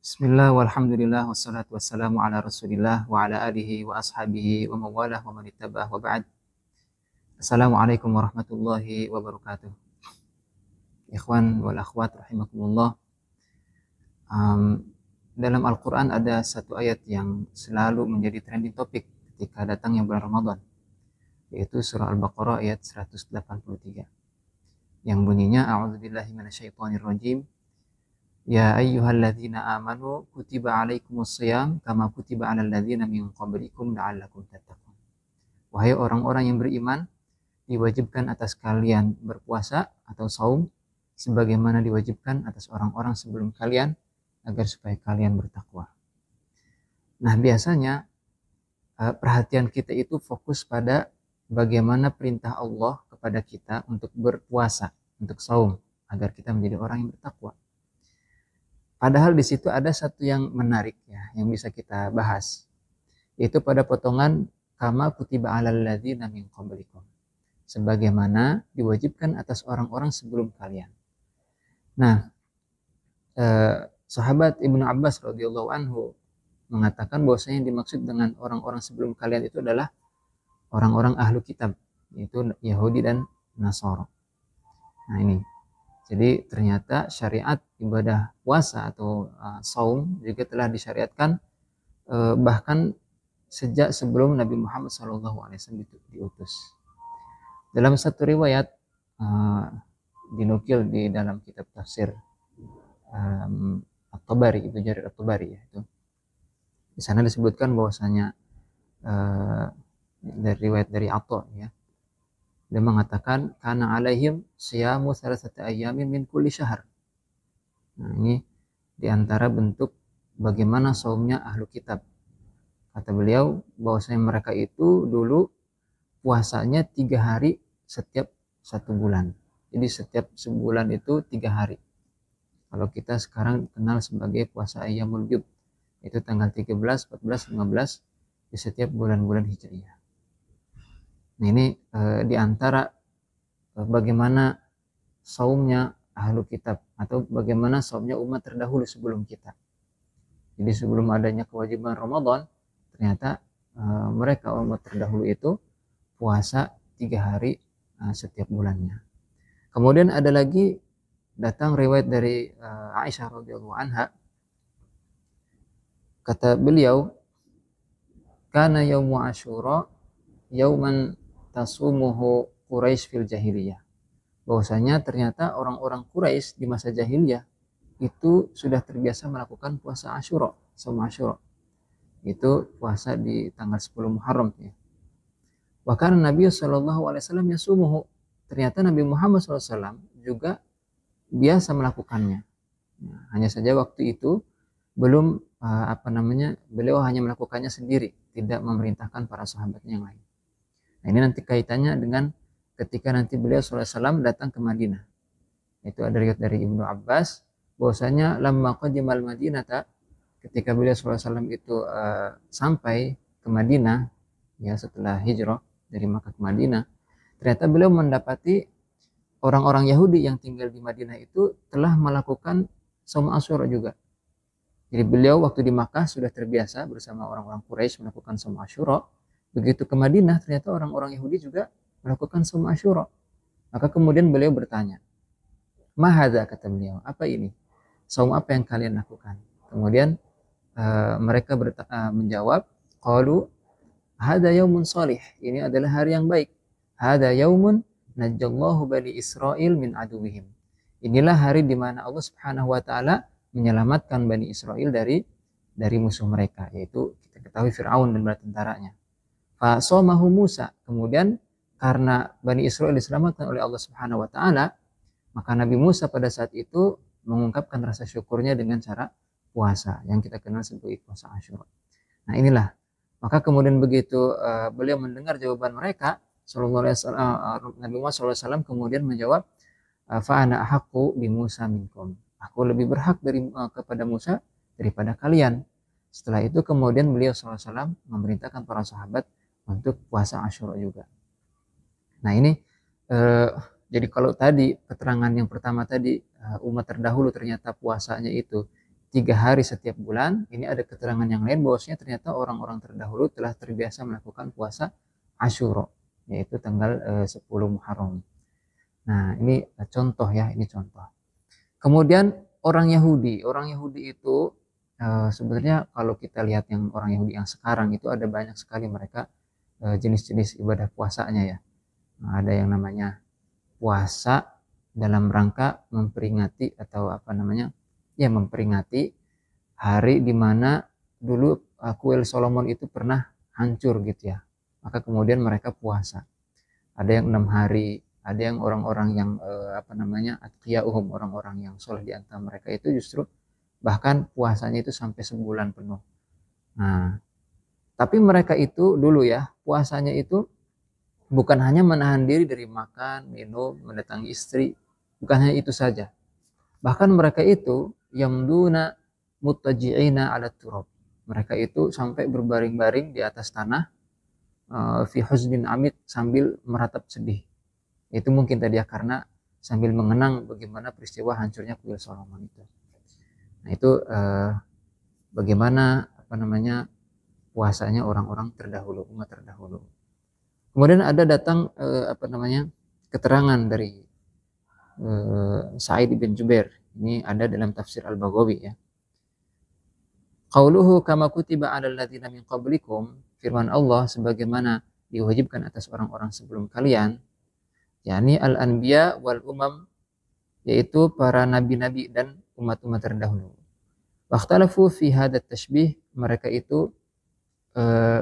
Bismillah walhamdulillah wassalatu wassalamu ala rasulillah wa ala alihi wa ashabihi wa mawalah wa manittabah wa ba'd. Assalamualaikum warahmatullahi wabarakatuh. Ikhwan wal akhwat rahimakumullah. Dalam Al-Quran ada satu ayat yang selalu menjadi trending topik ketika datangnya bulan Ramadan, yaitu surah Al-Baqarah ayat 183 yang bunyinya a'udzubillahi minasyaitonir rajim. Ya ayyuhalladzina amanu kutiba alaikumus shiyam kama kutiba alal ladzina min qablikum la'allakum tattaqun. Wahai orang-orang yang beriman, diwajibkan atas kalian berpuasa atau saum sebagaimana diwajibkan atas orang-orang sebelum kalian agar supaya kalian bertakwa. Nah, biasanya perhatian kita itu fokus pada bagaimana perintah Allah kepada kita untuk berpuasa, untuk saum, agar kita menjadi orang yang bertakwa. Padahal di situ ada satu yang menarik ya, yang bisa kita bahas, yaitu pada potongan kama kutiba alal ladzina min qablikum, sebagaimana diwajibkan atas orang-orang sebelum kalian. Nah, sahabat Ibnu Abbas radhiyallahu anhu mengatakan bahwasanya yang dimaksud dengan orang-orang sebelum kalian itu adalah orang-orang ahlu kitab, yaitu Yahudi dan Nasara. Nah ini, jadi ternyata syariat ibadah puasa atau saum juga telah disyariatkan bahkan sejak sebelum Nabi Muhammad SAW diutus. Dalam satu riwayat dinukil di dalam kitab tafsir At-Tabari, itu Jarir At-Tabari ya, itu di sana disebutkan bahwasanya dari riwayat dari Atha ya, dia mengatakan kana alaihim siyamu salasata ayyamin min kulli syahr. Nah, ini diantara bentuk bagaimana saumnya ahlu kitab. Kata beliau bahwasanya mereka itu dulu puasanya 3 hari setiap 1 bulan. Jadi setiap sebulan itu 3 hari. Kalau kita sekarang kenal sebagai puasa Ayyamul Bid, itu tanggal 13, 14, 15 di setiap bulan-bulan Hijriah. Nah ini diantara bagaimana saumnya ahlu kitab atau bagaimana saumnya umat terdahulu sebelum kita. Jadi sebelum adanya kewajiban Ramadan, ternyata mereka umat terdahulu itu puasa 3 hari setiap bulannya. Kemudian ada lagi datang riwayat dari Aisyah radhiyallahu anha, kata beliau, kana yaumu Asyura yauman tasumuhu Quraisy fil jahiliyah. Bahwasanya ternyata orang-orang Quraisy di masa jahiliyah itu sudah terbiasa melakukan puasa Asyura, saum Asyura. Itu puasa di tanggal 10 Muharram ya. Wa kana Nabi sallallahu alaihi wasallam yasumuhu. Ternyata Nabi Muhammad SAW juga biasa melakukannya. Nah, hanya saja waktu itu belum beliau hanya melakukannya sendiri, tidak memerintahkan para sahabatnya yang lain. Nah, ini nanti kaitannya dengan ketika nanti beliau SAW datang ke Madinah. Itu ada riwayat dari Ibnu Abbas bahwasanya lamma qadimal Madinata, ketika beliau SAW itu sampai ke Madinah ya, setelah hijrah dari Makkah ke Madinah, ternyata beliau mendapati orang-orang Yahudi yang tinggal di Madinah itu telah melakukan saum Asyura juga. Jadi beliau waktu di Makkah sudah terbiasa bersama orang-orang Quraisy melakukan saum Asyura. Begitu ke Madinah, ternyata orang-orang Yahudi juga melakukan saum Asyura. Maka kemudian beliau bertanya, "Mahadza?" kata beliau, "apa ini? Saum apa yang kalian lakukan?" Kemudian mereka menjawab, qalu hadza yaumun shalih. Ini adalah hari yang baik. Hadza yaumun najjallahu bani Israil min aduwihim. Inilah hari di mana Allah Subhanahu wa taala menyelamatkan Bani Israel dari musuh mereka, yaitu kita ketahui Firaun dan bala tentaranya. Fa shamahu Musa. Kemudian karena Bani Israel diselamatkan oleh Allah Subhanahu wa taala, maka Nabi Musa pada saat itu mengungkapkan rasa syukurnya dengan cara puasa yang kita kenal sebagai puasa Asyura. Nah, inilah. Maka kemudian begitu beliau mendengar jawaban mereka, Nabi Muhammad SAW kemudian menjawab, fa ana ahaqqu bi Musa minkum. Aku lebih berhak kepada Musa daripada kalian. Setelah itu kemudian beliau SAW memerintahkan para sahabat untuk puasa Asyura juga. Nah ini jadi kalau tadi keterangan yang pertama tadi umat terdahulu ternyata puasanya itu 3 hari setiap bulan. Ini ada keterangan yang lain bahwasanya ternyata orang-orang terdahulu telah terbiasa melakukan puasa Asyura, yaitu tanggal 10 Muharram. Nah, ini contoh ya, ini contoh. Kemudian orang Yahudi itu sebenarnya kalau kita lihat yang orang Yahudi yang sekarang itu ada banyak sekali mereka jenis-jenis ibadah puasanya ya. Nah, ada yang namanya puasa dalam rangka memperingati atau apa namanya ya memperingati hari dimana dulu kuil Solomon itu pernah hancur gitu ya, maka kemudian mereka puasa. Ada yang 6 hari, ada yang orang-orang yang apa namanya atqiyauhum, orang-orang yang soleh di antara mereka itu justru bahkan puasanya itu sampai sebulan penuh. Nah, tapi mereka itu dulu ya puasanya itu bukan hanya menahan diri dari makan, minum, mendatangi istri, bukan hanya itu saja. Bahkan mereka itu yamduna muttaji'ina ala turab. Mereka itu sampai berbaring-baring di atas tanah fi huznin amit, sambil meratap sedih. Itu mungkin tadi ya karena sambil mengenang bagaimana peristiwa hancurnya kuil Solomon itu. Nah, itu bagaimana apa namanya puasanya orang-orang terdahulu, umat terdahulu. Kemudian ada datang apa namanya keterangan dari Sa'id bin Jubair. Ini ada dalam tafsir Al-Baghawi ya. Qauluhu kama kutiba 'alal ladzina min qablikum, firman Allah sebagaimana diwajibkan atas orang-orang sebelum kalian, yakni al-anbiya wal umam, yaitu para nabi-nabi dan umat-umat terdahulu. Wakhtalafu fi hadat tashbih, mereka itu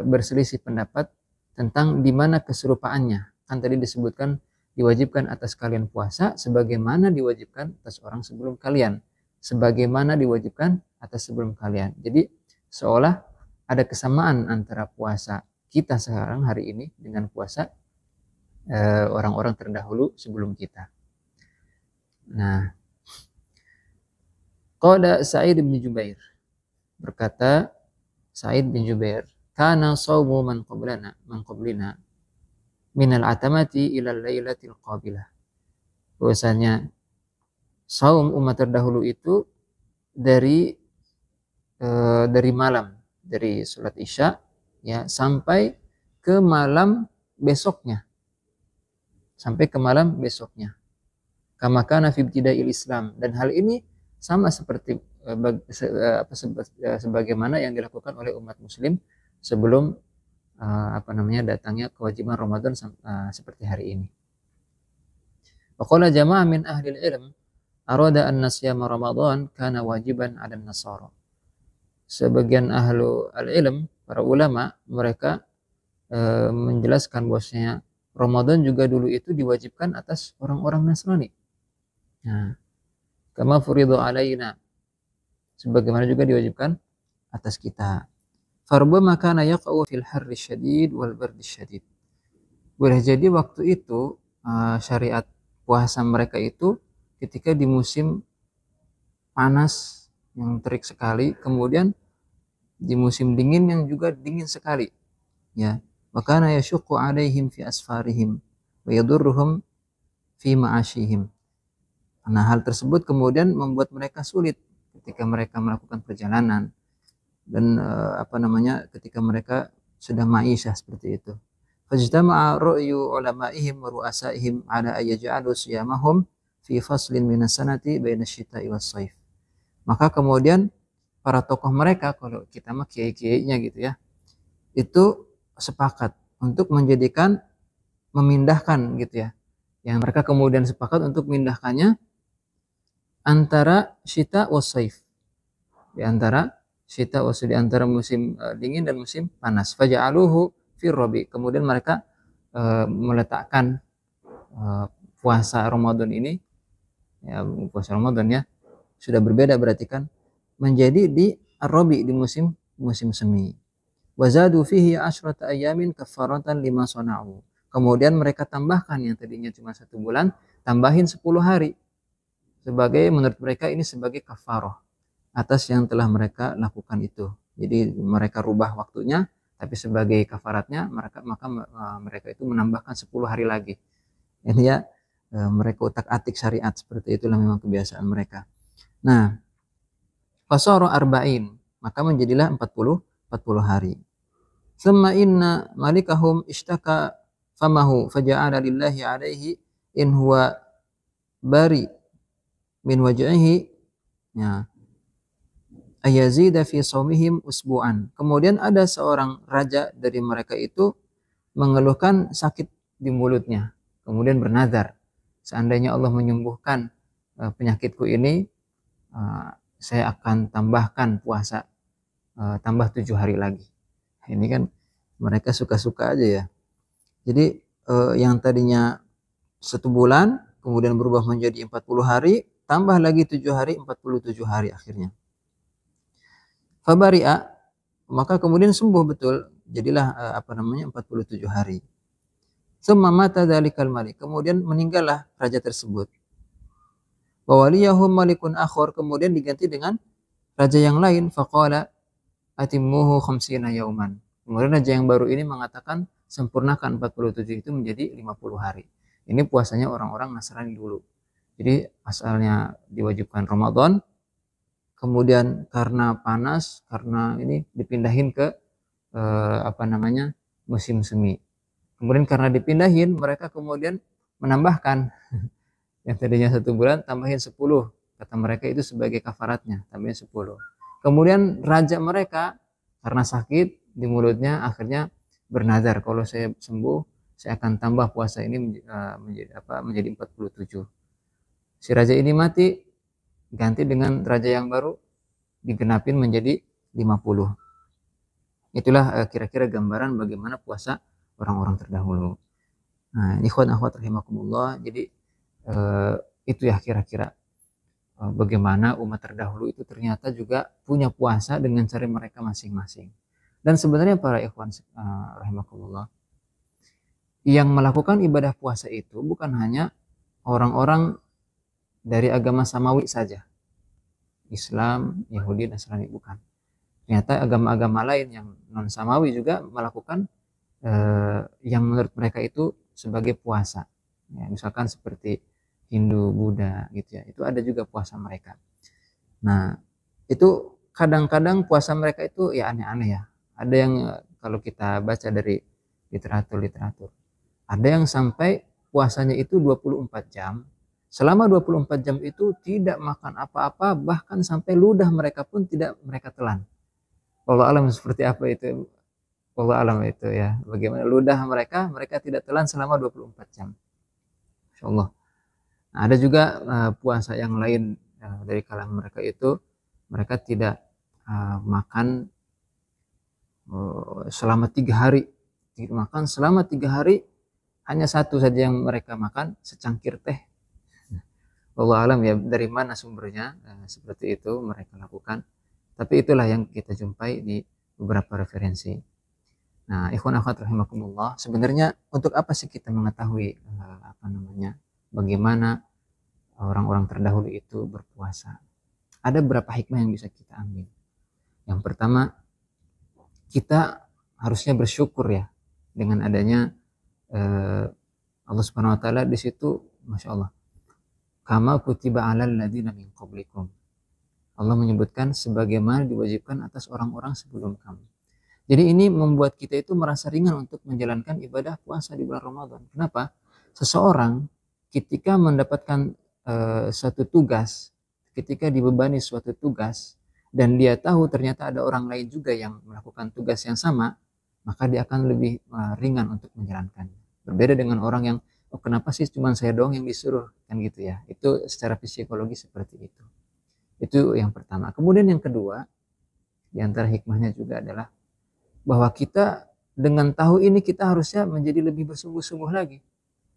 berselisih pendapat tentang di mana keserupaannya. Kan tadi disebutkan diwajibkan atas kalian puasa sebagaimana diwajibkan atas orang sebelum kalian, sebagaimana diwajibkan atas sebelum kalian. Jadi seolah ada kesamaan antara puasa kita sekarang hari ini dengan puasa orang-orang terdahulu sebelum kita. Nah, qala Sa'id bin Jubair, berkata Sa'id bin Jubair, kana shaumu man qablina minal atamati ilal lailatil qabilah. Bahwasanya saum umat terdahulu itu dari malam, dari sholat isya ya sampai ke malam besoknya. Sampai ke malam besoknya. Kama kana fi ibtida'il Islam, dan hal ini sama seperti sebagaimana yang dilakukan oleh umat muslim sebelum apa namanya datangnya kewajiban Ramadan seperti hari ini. Waqala jamaah min ahli ilm arada an nasyama Ramadan kana wajiban 'ala an-nasara. Sebagian ahlu al-ilm, para ulama, mereka menjelaskan bahwasanya Ramadan juga dulu itu diwajibkan atas orang-orang Nasrani. Nah, kama furidu alaina, sebagaimana juga diwajibkan atas kita. Farubbama kana yaqa'u fil harri syadid wal bardi syadid. Boleh jadi waktu itu syariat puasa mereka itu ketika di musim panas yang terik sekali, kemudian di musim dingin yang juga dingin sekali. Ya, wa kana yashuqqu 'alaihim fi asfarihim wa yadurruhum fi ma'ashihim. Nah, hal tersebut kemudian membuat mereka sulit ketika mereka melakukan perjalanan dan apa namanya ketika mereka sedang ma'isyah seperti itu. Fajtama'a ra'yu ulama'ihim wa ru'asaihim 'ala ayyaj'alu siyamahum fi faslin minas sanati baina syita'i was shaif. Maka kemudian para tokoh mereka, kalau kita mah kiai-kiainya gitu ya, itu sepakat untuk memindahkan gitu ya. Yang mereka kemudian sepakat untuk memindahkannya antara syita was shaif. Di antara syita was, di antara musim dingin dan musim panas. Faja'aluhu fi rabi. Kemudian mereka meletakkan puasa Ramadan ini, ya puasa Ramadan ya, sudah berbeda berarti kan, menjadi di ar-rabi, di musim semi. Wazadu fihi asyrata ayamin kafaratan lima sona'u. Kemudian mereka tambahkan yang tadinya cuma 1 bulan, tambahin 10 hari. Sebagai, menurut mereka ini sebagai kafaroh atas yang telah mereka lakukan itu. Jadi mereka rubah waktunya, tapi sebagai kafaratnya maka mereka itu menambahkan 10 hari lagi. Ini ya mereka utak-atik syariat, seperti itulah memang kebiasaan mereka. Nah, Fasara arba'in, maka menjadilah 40 hari. Thumma inna malikahum ishtaka famahu faja'ala lillahi alaihi in huwa bari min waj'ihi, ya, ayazida fi shaumihim usbu'an. Kemudian ada seorang raja dari mereka itu mengeluhkan sakit di mulutnya, kemudian bernazar, seandainya Allah menyembuhkan penyakitku ini, saya akan tambahkan puasa, tambah 7 hari lagi. Ini kan mereka suka-suka aja ya. Jadi yang tadinya 1 bulan kemudian berubah menjadi 40 hari, tambah lagi 7 hari, 47 hari akhirnya. Fabari'a, maka kemudian sembuh betul, jadilah 47 hari. Tsumma mata dzalikal malik, kemudian meninggallah raja tersebut. Wa waliyahum malikun akhar, kemudian diganti dengan raja yang lain. Faqala atimmuhu khamsina yauman. Kemudian raja yang baru ini mengatakan sempurnakan 47 itu menjadi 50 hari. Ini puasanya orang-orang Nasrani dulu. Jadi asalnya diwajibkan Ramadan, kemudian karena panas, karena ini dipindahin ke musim semi. Kemudian karena dipindahin, mereka kemudian menambahkan yang tadinya 1 bulan tambahin 10. Kata mereka itu sebagai kafaratnya, tambahin 10. Kemudian raja mereka karena sakit di mulutnya akhirnya bernazar, kalau saya sembuh saya akan tambah puasa ini menjadi 47. Si raja ini mati, ganti dengan raja yang baru, digenapin menjadi 50. Itulah kira-kira gambaran bagaimana puasa orang-orang terdahulu. Nah, ikhwan akhwat rahimakumullah, jadi itu ya kira-kira bagaimana umat terdahulu itu ternyata juga punya puasa dengan cara mereka masing-masing. Dan sebenarnya para ikhwan rahimakumullah, yang melakukan ibadah puasa itu bukan hanya orang-orang dari agama samawi saja, Islam, Yahudi, Nasrani, bukan. Ternyata agama-agama lain yang non samawi juga melakukan yang menurut mereka itu sebagai puasa. Ya, misalkan seperti Hindu, Buddha gitu ya, itu ada juga puasa mereka. Nah, itu kadang-kadang puasa mereka itu ya aneh-aneh ya. Ada yang kalau kita baca dari literatur, ada yang sampai puasanya itu 24 jam. Selama 24 jam itu tidak makan apa-apa, bahkan sampai ludah mereka pun tidak mereka telan. Allah alam seperti apa itu. Allah alam itu ya. Bagaimana ludah mereka tidak telan selama 24 jam. Insyaallah. Nah, ada juga puasa yang lain dari kalangan mereka itu, mereka tidak makan selama 3 hari. Tidak makan selama 3 hari, hanya satu saja yang mereka makan, secangkir teh. Allah alam ya dari mana sumbernya seperti itu mereka lakukan. Tapi itulah yang kita jumpai di beberapa referensi. Nah, ikhwan akhwat rahimakumullah, sebenarnya untuk apa sih kita mengetahui bagaimana orang-orang terdahulu itu berpuasa? Ada beberapa hikmah yang bisa kita ambil. Yang pertama, kita harusnya bersyukur ya dengan adanya Allah Subhanahu wa taala di situ, Masya Allah. Kama kutiba 'alal ladzina min qablikum. Allah menyebutkan sebagaimana diwajibkan atas orang-orang sebelum kamu. Jadi ini membuat kita itu merasa ringan untuk menjalankan ibadah puasa di bulan Ramadan. Kenapa? Seseorang ketika mendapatkan suatu tugas, ketika dibebani suatu tugas, dan dia tahu ternyata ada orang lain juga yang melakukan tugas yang sama, maka dia akan lebih ringan untuk menjalankannya. Berbeda dengan orang yang, oh kenapa sih cuma saya doang yang disuruh, kan gitu ya. Itu secara psikologi seperti itu. Itu yang pertama. Kemudian yang kedua, di antara hikmahnya juga adalah bahwa kita dengan tahu ini kita harusnya menjadi lebih bersungguh-sungguh lagi.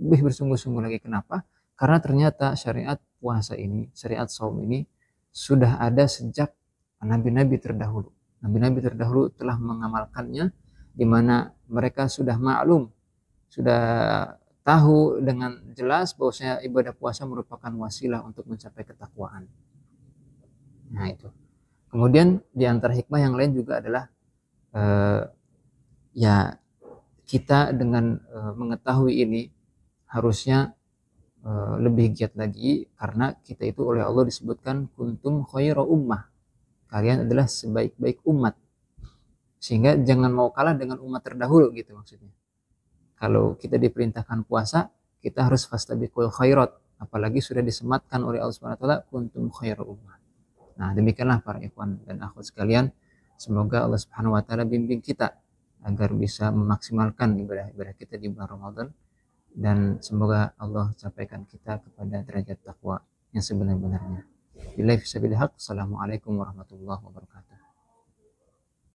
Lebih bersungguh-sungguh lagi. Kenapa? Karena ternyata syariat puasa ini, syariat saum ini sudah ada sejak nabi-nabi terdahulu. Nabi-nabi terdahulu telah mengamalkannya, di mana mereka sudah maklum, sudah tahu dengan jelas bahwasanya ibadah puasa merupakan wasilah untuk mencapai ketakwaan. Nah itu. Kemudian di antara hikmah yang lain juga adalah ya kita dengan mengetahui ini harusnya lebih giat lagi, karena kita itu oleh Allah disebutkan kuntum khairu ummah. kalian adalah sebaik-baik umat. Sehingga jangan mau kalah dengan umat terdahulu gitu maksudnya. Kalau kita diperintahkan puasa, kita harus fastabiqul khairat, apalagi sudah disematkan oleh Allah Subhanahu wa taala kuntum khairu ummah. Nah, demikianlah para ikhwan dan akhwat sekalian, semoga Allah Subhanahu wa taala bimbing kita agar bisa memaksimalkan ibadah-ibadah kita di bulan Ramadan, dan semoga Allah sampaikan kita kepada derajat takwa yang sebenar-benarnya. Billahi fisabilil haq. Assalamualaikum warahmatullahi wabarakatuh.